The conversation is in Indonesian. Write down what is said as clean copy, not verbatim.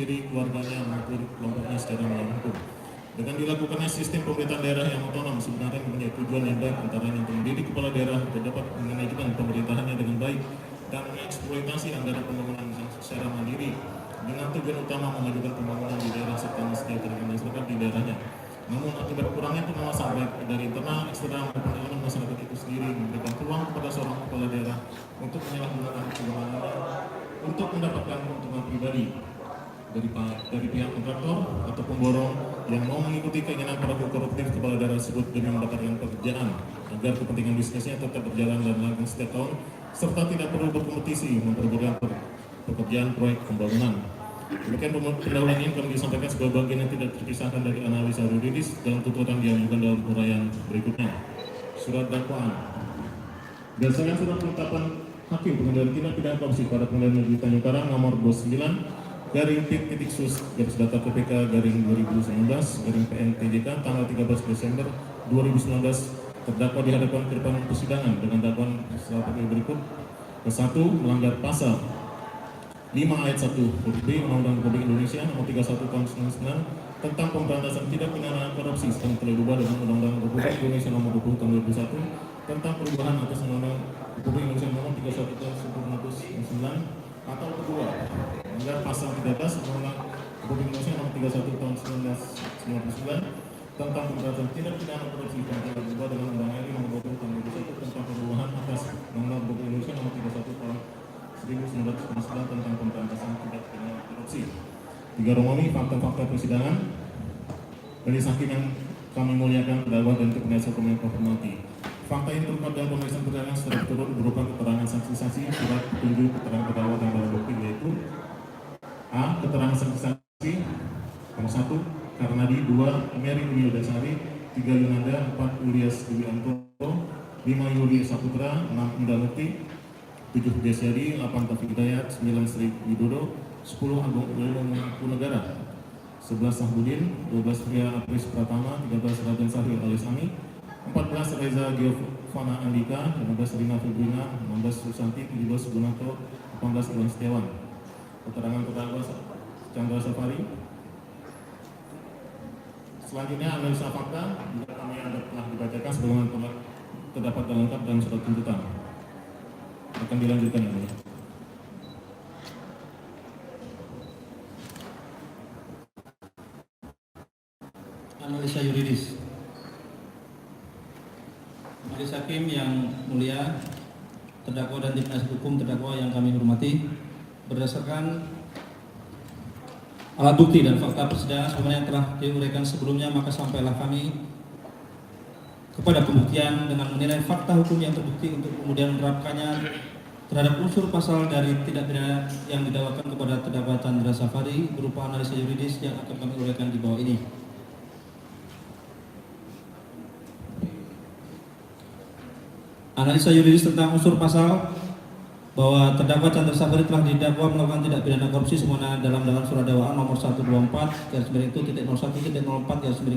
diri keluarganya maupun kelompoknya secara melawan hukum. Dengan dilakukannya sistem pemerintahan daerah yang otonom sebenarnya mempunyai tujuan yang baik, antaranya untuk mendidik kepala daerah agar dapat mengajukan pemerintahannya dengan baik dan mengeksploitasi anggaran pembangunan secara mandiri dengan tujuan utama memajukan pembangunan di daerah serta mensejahterakan masyarakat di daerahnya. Namun akibat kurangnya pengawasan baik dari internal, eksternal maupun elemen masyarakat itu sendiri memberikan peluang kepada seorang kepala daerah untuk menyalahgunakan kewenangannya untuk mendapatkan keuntungan pribadi dari pihak kontraktor atau pemborong yang mau mengikuti keinginan para koruptif kepala daerah tersebut demi mendapatkan pekerjaan agar kepentingan bisnisnya tetap berjalan dan langgeng setiap tahun serta tidak perlu berkompetisi memperberat pekerjaan proyek pembangunan. Demikian pendahuluan ini kami disampaikan sebagai bagian yang tidak terpisahkan dari analisa yuridis dalam tuntutan diajukan dalam uraian berikutnya. Surat dakwaan. Berdasarkan surat penetapan Hakim Pengadilan Tindak Pidana Korupsi pada Pengadilan Negeri Tanjung Karang nomor 29/sus garis data KPK garing 2019 garing PN/TJK tanggal 13 Desember 2019 terdakwa dihadapkan ke depan persidangan dengan dakwaan sebagai berikut. Ke-1, melanggar pasal 5 ayat 1 huruf B Undang-Undang Republik Indonesia nomor 31 tahun 1999 tentang pemberantasan tindak pidana korupsi yang telah diubah dengan Undang-Undang Republik Indonesia nomor 20 tahun 2001 tentang perubahan atas Undang-Undang Republik Indonesia nomor 31 tahun 1999. Atau kedua, melanggar pasal 13 Undang-Undang Republik Indonesia nomor 31 tahun 1999 tentang pemberantasan tindak pidana korupsi yang telah diubah dengan Undang-Undang RI nomor 20 tahun 2001 tentang perubahan atas Undang-Undang Republik Indonesia nomor 31 tahun 1999 tentang pemberantasan tindak pidana korupsi. 3 Romawi, fakta-fakta persidangan. Majelis Hakim yang kami muliakan, terdakwa dan penasihat hukum yang kami hormati. Fakta yang terungkap dalam pemeriksaan persidangan secara turut berupa keterangan saksi-saksi, surat petunjuk keterangan terdakwa dan barang bukti yaitu A. Keterangan saksi-saksi 1. Karnadi, 2. Mary Wildasari, 3. Yunanda, 4. Ulias Dewi Antoro, 5. Yuli Saputra, 6. Indah Mukti, 7. Desyadi, 8. Taufik Hidayat, 9. Sri Widodo, 10. Agung Negara, 11. Sahbudin, 12. Pria Apris Pratama, 13. Raden Sahir alias Ami, 14. Reza Giovanna Andika, 15. Rina Febrina, 16. Susanti, 17. Gunato, 18. Iwan Setiawan. Keterangan terdakwa Chandra Safari. Selanjutnya analisa fakta juga kami telah dibacakan sebagaimana telah terdapat dan lengkap dalam surat tuntutan. Akan dilanjutkan ya. Analisa yuridis. Majelis Hakim yang mulia, terdakwa dan tim penasihat hukum terdakwa yang kami hormati, berdasarkan alat bukti dan fakta persidangan sebagaimana yang telah diuraikan sebelumnya, maka sampailah kami kepada pembuktian dengan menilai fakta hukum yang terbukti untuk kemudian menerapkannya terhadap unsur pasal dari tindak pidana yang didakwakan kepada terdakwa Chandra Safari berupa analisa yuridis yang akan kami uraikan di bawah ini. Analisa yuridis tentang unsur pasal bahwa terdakwa Chandra Safari telah didakwa melakukan tindak pidana korupsi sebagaimana dalam surat dakwaan nomor 124 garis miring itu titik 01 titik 04 garis miring